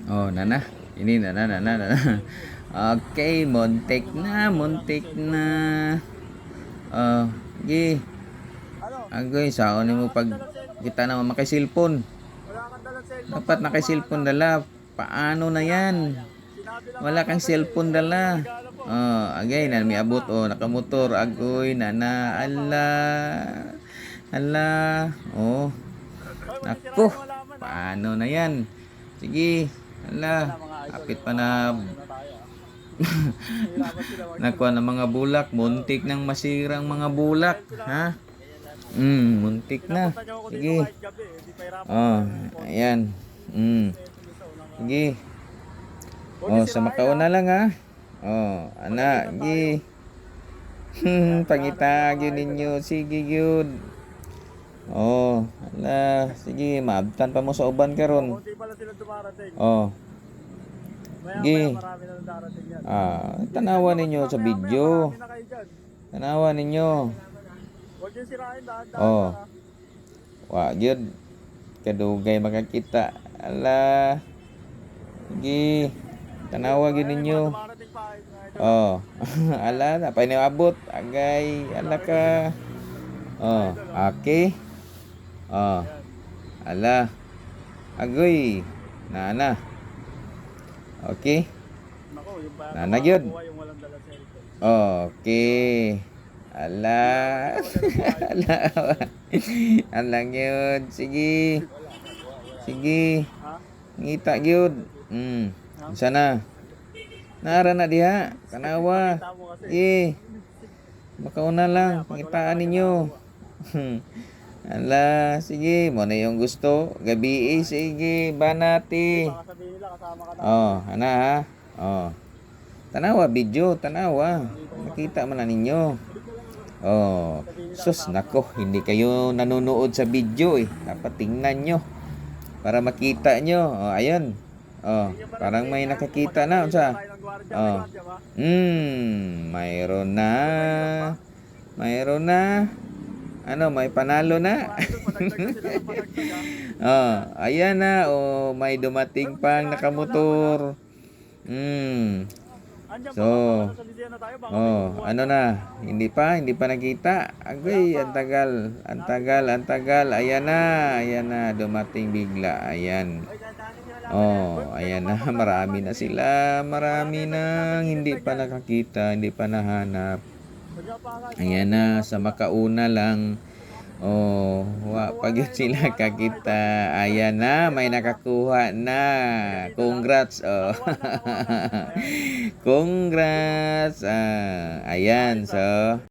Oh, nana. Ini nana. Okay, muntik na, muntik na. Oh, gi. Ano? Agoy, saon mo pag kita naman maki-cellphone. Wala kang dalang cellphone Dapat pag naka-cellphone umaga. dala. Paano na yan? Sinabi lang Wala ata kang sa'yo eh. cellphone Ito yung dala. regalo mo. Oh, agay na may abot oh, nakamotor agoy nana ala. Ala. Oh, Hoy, masisira nako. yung halaman ha. Paano na yan? Sige. Wala Ala. mga idol. Kapit pa na Muna tayo ha. Nahirapan sila nakuha ng mga bulak. Muntik nang masirang mga bulak. Ha? Muntik na. Pinapunta niyo ako dito Sige. kahit gabi eh. Di pa hirapan Oh, ko. ayan. Sige. Huwag Oh, yung sa sirain, Macau ha. na lang ha. Oh, ana, gi. Pangitag yun ninyo. Sige yun. Oh, ala. Sige, maabtan pa mo sa uban karon. Kunti pala sila dumarating. Oh, Maya sige. marami na darating yan. Tanawa ninyo sa video. Marami na kayo dyan. Tanawa ninyo. Huwag yung sirain dahan-dahan Oh. lang, ha. Wa gyud kadugay makakita. Ala. Sige. Tanawa gyud ninyo. Dumarating pa kayo, mga idol. Oh. Ala na pa ni abot. Agay. Ala ka. Oh, okay. Oh. Ala. Agoy. Nana. Okay. Naku, yung ba? Nanagyod. Buhay yung walang dala cellphone. Okay. Ala. Ala. Alang yun. Sige. Sige. Ha? Ngita gyud. Sana. Nara na diha. Kanawa. Tamo kasi. Eh. Makauna lang. Pangitaan ninyo. Ala. Sige. Mo na yung gusto. Gabi sige. Banati. Baka sabihin nila kasama ka na. Oh. Ana ha. Oh. Tanawa video. Tanawa. Makita man na ninyo. Oh. Sus. Nako. Hindi kayo nanonood sa video eh. Dapat tingnan nyo. Para makita nyo. Oh. Ayan. Oh. Parang may nakakita na. Unsa? Tayo ng gwardiya, Oh. may gwardiya ba? Mayroon na. Mayroon na. Ano, may panalo na. Mga idol, padagdag sila ng padagdag, ha. Oh, ayan na. Oh, may dumating pang nakamotor. Andyan So, pa, baka nasa Lydia na tayo, baka may Oh, kukuha. ano na? Hindi pa nakita. Agoy, ang tagal. Ayan na. Dumating bigla. Ayan. Oh, ayan na. Marami na sila. Marami na. Hindi pa nakakita. Hindi pa nahanap. Ayan na, sa makauna lang. Oh, pag yun sila kakita. Ayan na, may nakakuha na. Congrats. Oh. Congrats. Ayan, so